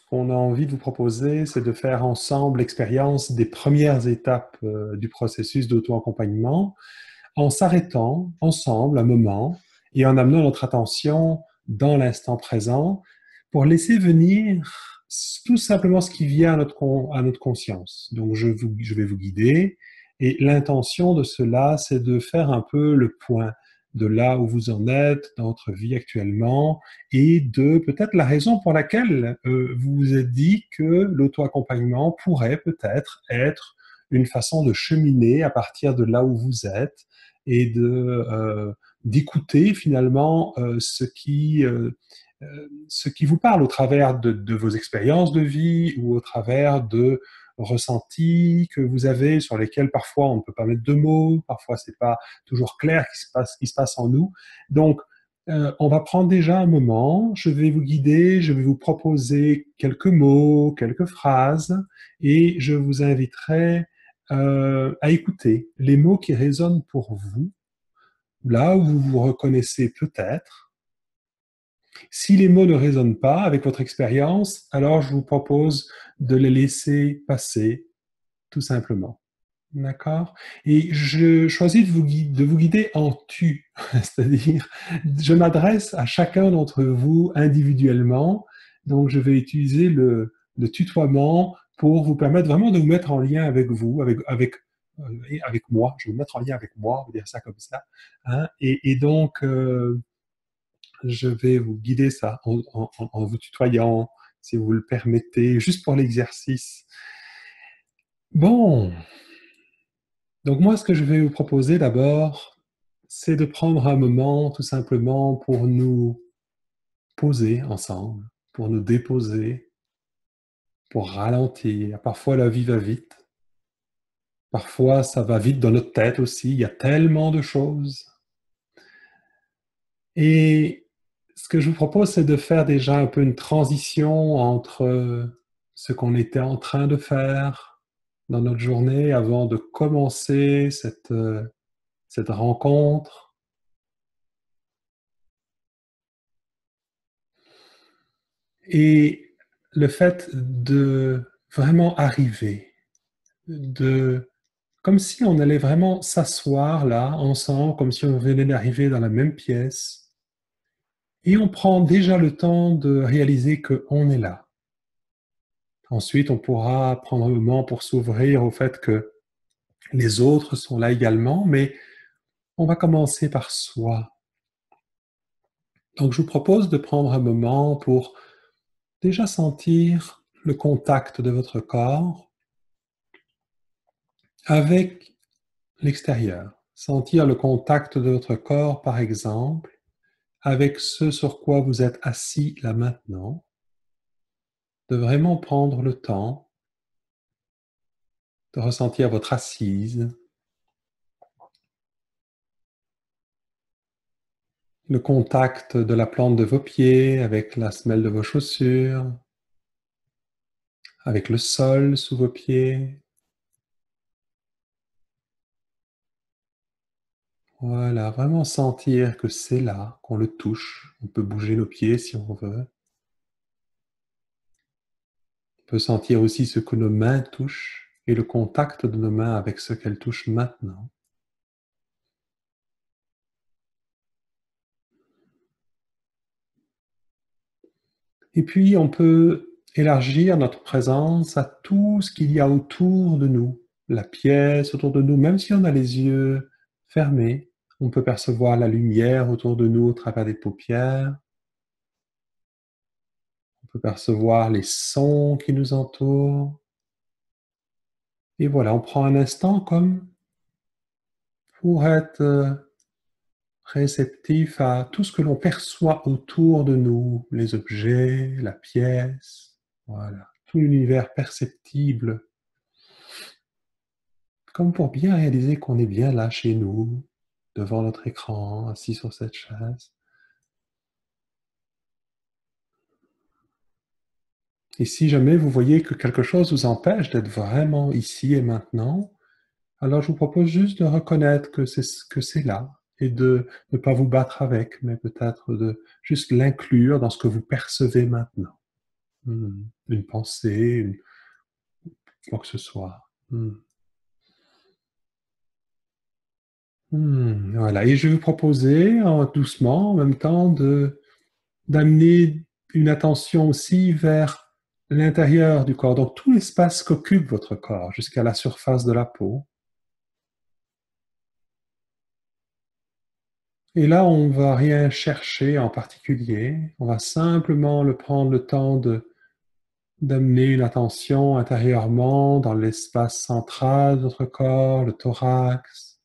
qu'on a envie de vous proposer, c'est de faire ensemble l'expérience des premières étapes du processus d'auto-accompagnement en s'arrêtant ensemble un moment et en amenant notre attention dans l'instant présent pour laisser venir tout simplement ce qui vient à notre conscience. Donc, je vais vous guider et l'intention de cela, c'est de faire un peu le point de là où vous en êtes dans votre vie actuellement et de peut-être la raison pour laquelle vous vous êtes dit que l'auto-accompagnement pourrait peut-être être une façon de cheminer à partir de là où vous êtes et d'écouter finalement ce qui vous parle au travers de vos expériences de vie ou au travers de ressentis que vous avez sur lesquels parfois on ne peut pas mettre de mots, parfois c'est pas toujours clair ce qui se passe en nous. Donc, on va prendre déjà un moment, je vais vous guider, je vais vous proposer quelques mots, quelques phrases, et je vous inviterai à écouter les mots qui résonnent pour vous, là où vous vous reconnaissez peut-être. Si les mots ne résonnent pas avec votre expérience, alors je vous propose de les laisser passer, tout simplement. D'accord? Et je choisis de vous guider en tu, c'est-à-dire je m'adresse à chacun d'entre vous individuellement, donc je vais utiliser le tutoiement pour vous permettre vraiment de vous mettre en lien avec vous, avec moi, je vais vous mettre en lien avec moi, on va dire ça comme ça. Hein? Et donc, je vais vous guider ça en vous tutoyant, si vous le permettez, juste pour l'exercice. Bon, donc moi, ce que je vais vous proposer d'abord, c'est de prendre un moment tout simplement pour nous poser ensemble, pour nous déposer, pour ralentir. Parfois, la vie va vite. Parfois, ça va vite dans notre tête aussi. Il y a tellement de choses. Et ce que je vous propose, c'est de faire déjà un peu une transition entre ce qu'on était en train de faire dans notre journée avant de commencer cette rencontre. Et le fait de vraiment arriver, comme si on allait vraiment s'asseoir là, ensemble, comme si on venait d'arriver dans la même pièce, et on prend déjà le temps de réaliser qu'on est là. Ensuite, on pourra prendre un moment pour s'ouvrir au fait que les autres sont là également, mais on va commencer par soi. Donc, je vous propose de prendre un moment pour déjà sentir le contact de votre corps avec l'extérieur. Sentir le contact de votre corps, par exemple, avec ce sur quoi vous êtes assis là maintenant. De vraiment prendre le temps de ressentir votre assise, le contact de la plante de vos pieds avec la semelle de vos chaussures, avec le sol sous vos pieds. Voilà, vraiment sentir que c'est là, qu'on le touche. On peut bouger nos pieds si on veut. On peut sentir aussi ce que nos mains touchent et le contact de nos mains avec ce qu'elles touchent maintenant. Et puis, on peut élargir notre présence à tout ce qu'il y a autour de nous, la pièce autour de nous, même si on a les yeux fermés, on peut percevoir la lumière autour de nous au travers des paupières. On peut percevoir les sons qui nous entourent. Et voilà, on prend un instant comme pour être réceptif à tout ce que l'on perçoit autour de nous, les objets, la pièce, voilà, tout l'univers perceptible, comme pour bien réaliser qu'on est bien là chez nous, devant notre écran, assis sur cette chaise. Et si jamais vous voyez que quelque chose vous empêche d'être vraiment ici et maintenant, alors je vous propose juste de reconnaître que c'est là et de ne pas vous battre avec, mais peut-être de juste l'inclure dans ce que vous percevez maintenant. Une pensée, quoi que ce soit. Voilà, et je vais vous proposer, doucement, en même temps, d'amener une attention aussi vers l'intérieur du corps, donc tout l'espace qu'occupe votre corps, jusqu'à la surface de la peau. Et là, on ne va rien chercher en particulier, on va simplement prendre le temps d'amener une attention intérieurement dans l'espace central de notre corps, le thorax,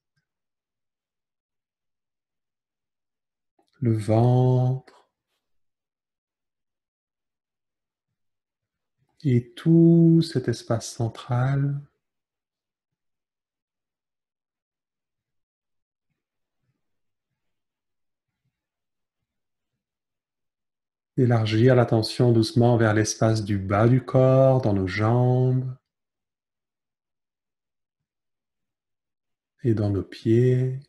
le ventre, et tout cet espace central. Élargir l'attention doucement vers l'espace du bas du corps, dans nos jambes et dans nos pieds.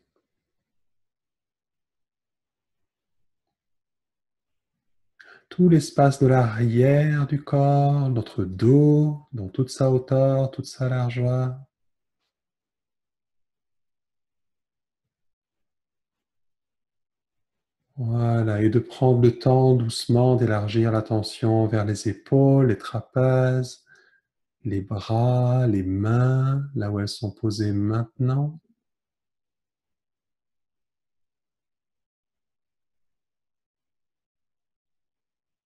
Tout l'espace de l'arrière du corps, notre dos, dans toute sa hauteur, toute sa largeur. Voilà, et de prendre le temps doucement d'élargir l'attention vers les épaules, les trapèzes, les bras, les mains, là où elles sont posées maintenant.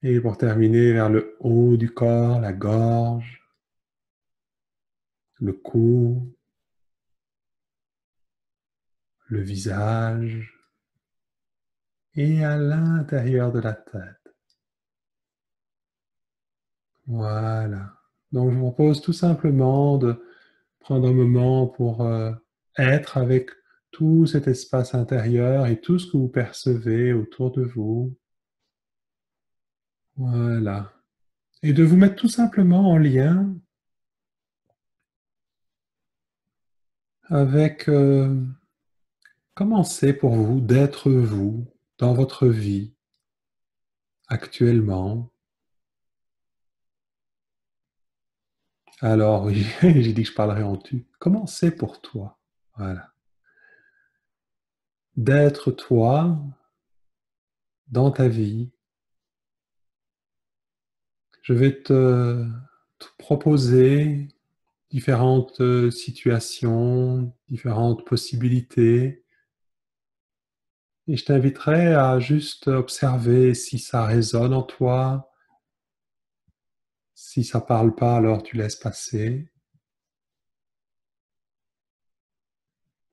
Et pour terminer, vers le haut du corps, la gorge, le cou, le visage et à l'intérieur de la tête. Voilà. Donc je vous propose tout simplement de prendre un moment pour être avec tout cet espace intérieur et tout ce que vous percevez autour de vous. Voilà. Et de vous mettre tout simplement en lien avec comment c'est pour vous d'être vous dans votre vie actuellement. Alors, oui, j'ai dit que je parlerais en tu. Comment c'est pour toi? Voilà. D'être toi dans ta vie. Je vais te proposer différentes situations, différentes possibilités. Et je t'inviterai à juste observer si ça résonne en toi. Si ça parle pas, alors tu laisses passer.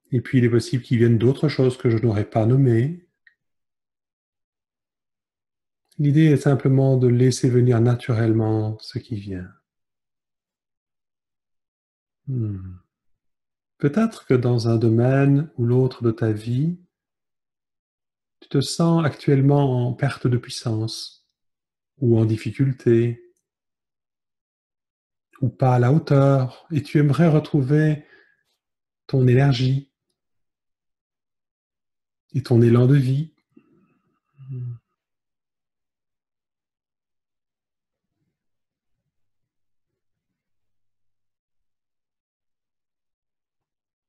Et puis il est possible qu'il vienne d'autres choses que je n'aurais pas nommées. L'idée est simplement de laisser venir naturellement ce qui vient. Hmm. Peut-être que dans un domaine ou l'autre de ta vie, tu te sens actuellement en perte de puissance, ou en difficulté, ou pas à la hauteur, et tu aimerais retrouver ton énergie et ton élan de vie.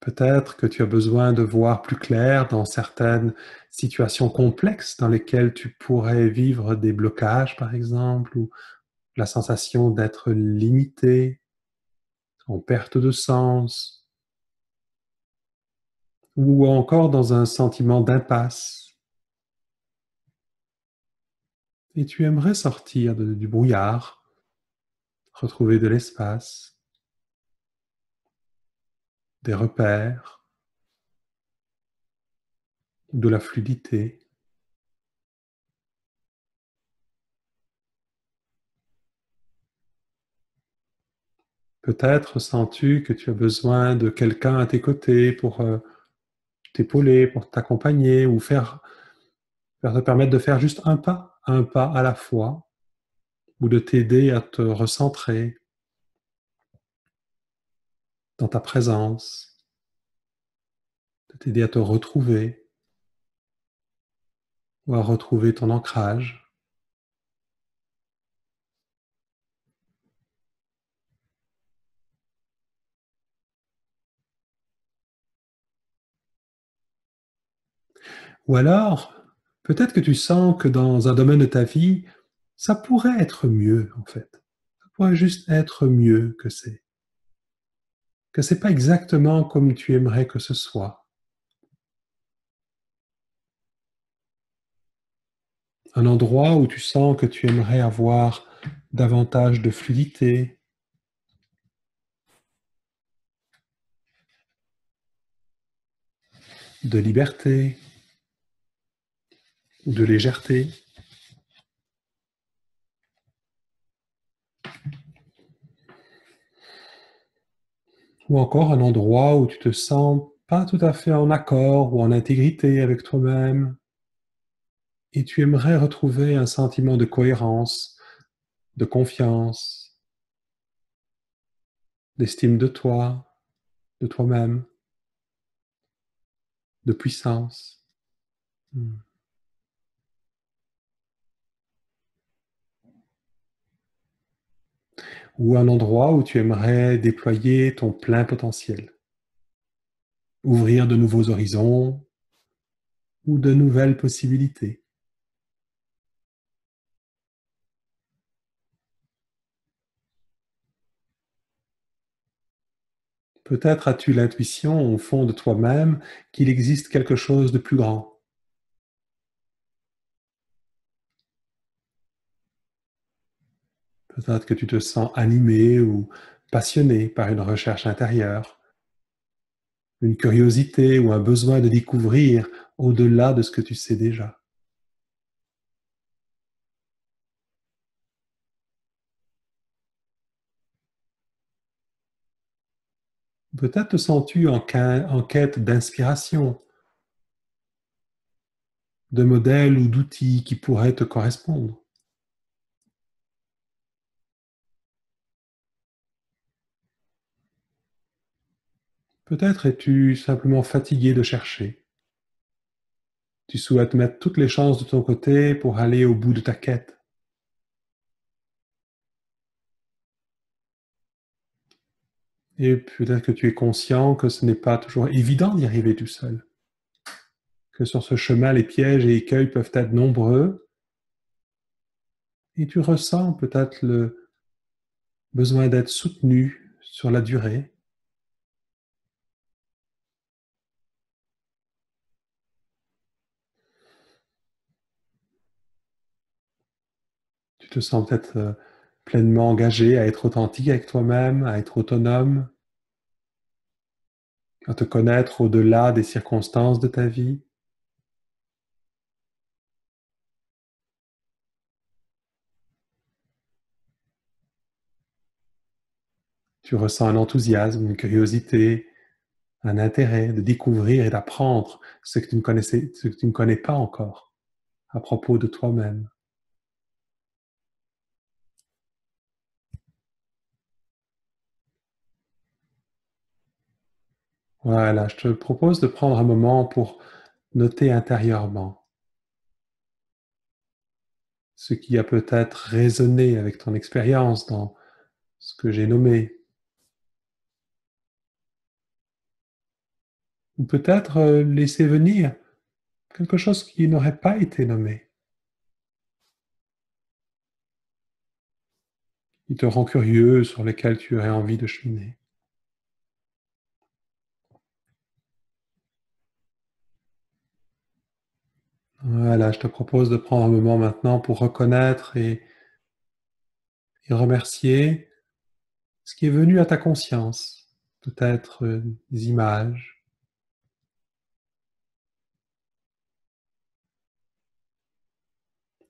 Peut-être que tu as besoin de voir plus clair dans certaines situations complexes dans lesquelles tu pourrais vivre des blocages, par exemple, ou la sensation d'être limité, en perte de sens, ou encore dans un sentiment d'impasse. Et tu aimerais sortir du brouillard, retrouver de l'espace, des repères, de la fluidité. Peut-être sens-tu que tu as besoin de quelqu'un à tes côtés pour t'épauler, pour t'accompagner ou te permettre de faire juste un pas à la fois, ou de t'aider à te recentrer dans ta présence, de t'aider à te retrouver ou à retrouver ton ancrage. Ou alors, peut-être que tu sens que dans un domaine de ta vie, ça pourrait être mieux, en fait. Ça pourrait juste être mieux que c'est. Que c'est pas exactement comme tu aimerais que ce soit. Un endroit où tu sens que tu aimerais avoir davantage de fluidité, de liberté ou de légèreté. Ou encore un endroit où tu te sens pas tout à fait en accord ou en intégrité avec toi-même et tu aimerais retrouver un sentiment de cohérence, de confiance, d'estime de toi, de toi-même, de puissance. Hmm. Ou un endroit où tu aimerais déployer ton plein potentiel, ouvrir de nouveaux horizons ou de nouvelles possibilités. Peut-être as-tu l'intuition au fond de toi-même qu'il existe quelque chose de plus grand. Peut-être que tu te sens animé ou passionné par une recherche intérieure, une curiosité ou un besoin de découvrir au-delà de ce que tu sais déjà. Peut-être te sens-tu en quête d'inspiration, de modèles ou d'outils qui pourraient te correspondre. Peut-être es-tu simplement fatigué de chercher. Tu souhaites mettre toutes les chances de ton côté pour aller au bout de ta quête. Et peut-être que tu es conscient que ce n'est pas toujours évident d'y arriver tout seul, que sur ce chemin, les pièges et écueils peuvent être nombreux, et tu ressens peut-être le besoin d'être soutenu sur la durée. Tu te sens peut-être pleinement engagé à être authentique avec toi-même, à être autonome, à te connaître au-delà des circonstances de ta vie. Tu ressens un enthousiasme, une curiosité, un intérêt de découvrir et d'apprendre ce que tu ne connaissais, ce que tu ne connais pas encore à propos de toi-même. Voilà, je te propose de prendre un moment pour noter intérieurement ce qui a peut-être résonné avec ton expérience dans ce que j'ai nommé, ou peut-être laisser venir quelque chose qui n'aurait pas été nommé, qui te rend curieux, sur lequel tu aurais envie de cheminer. Voilà, je te propose de prendre un moment maintenant pour reconnaître et remercier ce qui est venu à ta conscience, peut-être des images,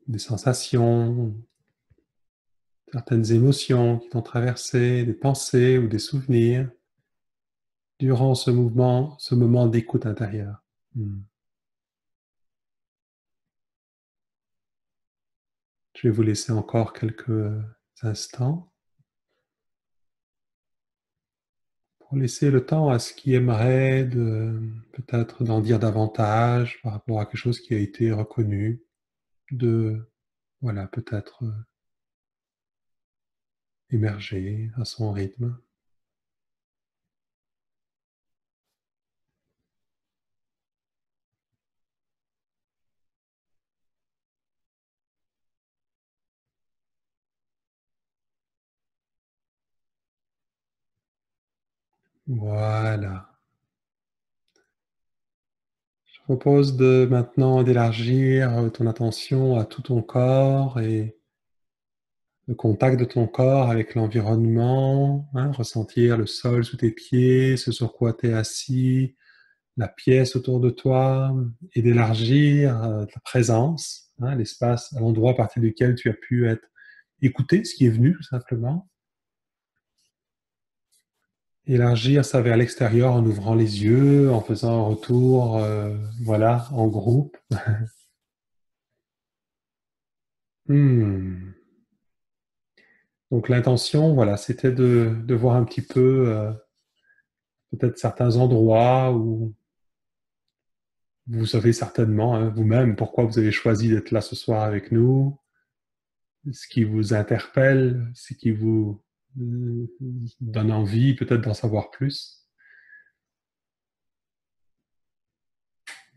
des sensations, certaines émotions qui t'ont traversé, des pensées ou des souvenirs durant ce mouvement, ce moment d'écoute intérieure. Hmm. Je vais vous laisser encore quelques instants pour laisser le temps à ce qui aimerait de peut-être d'en dire davantage par rapport à quelque chose qui a été reconnu, de voilà, peut-être émerger à son rythme. Voilà. Je propose de maintenant d'élargir ton attention à tout ton corps et le contact de ton corps avec l'environnement, hein, ressentir le sol sous tes pieds, ce sur quoi tu es assis, la pièce autour de toi, et d'élargir ta présence, hein, l'espace, à l'endroit à partir duquel tu as pu être écouté, ce qui est venu tout simplement. Élargir ça vers l'extérieur en ouvrant les yeux, en faisant un retour, voilà, en groupe. Hmm. Donc l'intention, voilà, c'était de voir un petit peu peut-être certains endroits où vous savez certainement hein, vous-même pourquoi vous avez choisi d'être là ce soir avec nous, ce qui vous interpelle, ce qui vous donne envie peut-être d'en savoir plus.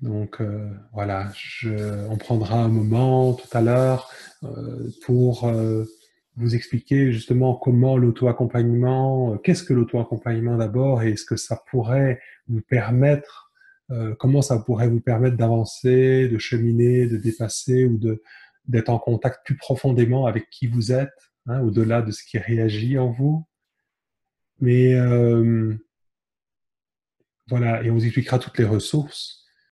Donc voilà, on prendra un moment tout à l'heure pour vous expliquer justement comment l'auto-accompagnement, qu'est-ce que l'auto-accompagnement d'abord et est-ce que ça pourrait vous permettre, comment ça pourrait vous permettre d'avancer, de cheminer, de dépasser ou d'être en contact plus profondément avec qui vous êtes, hein, au-delà de ce qui réagit en vous. Mais voilà, et on vous expliquera toutes les ressources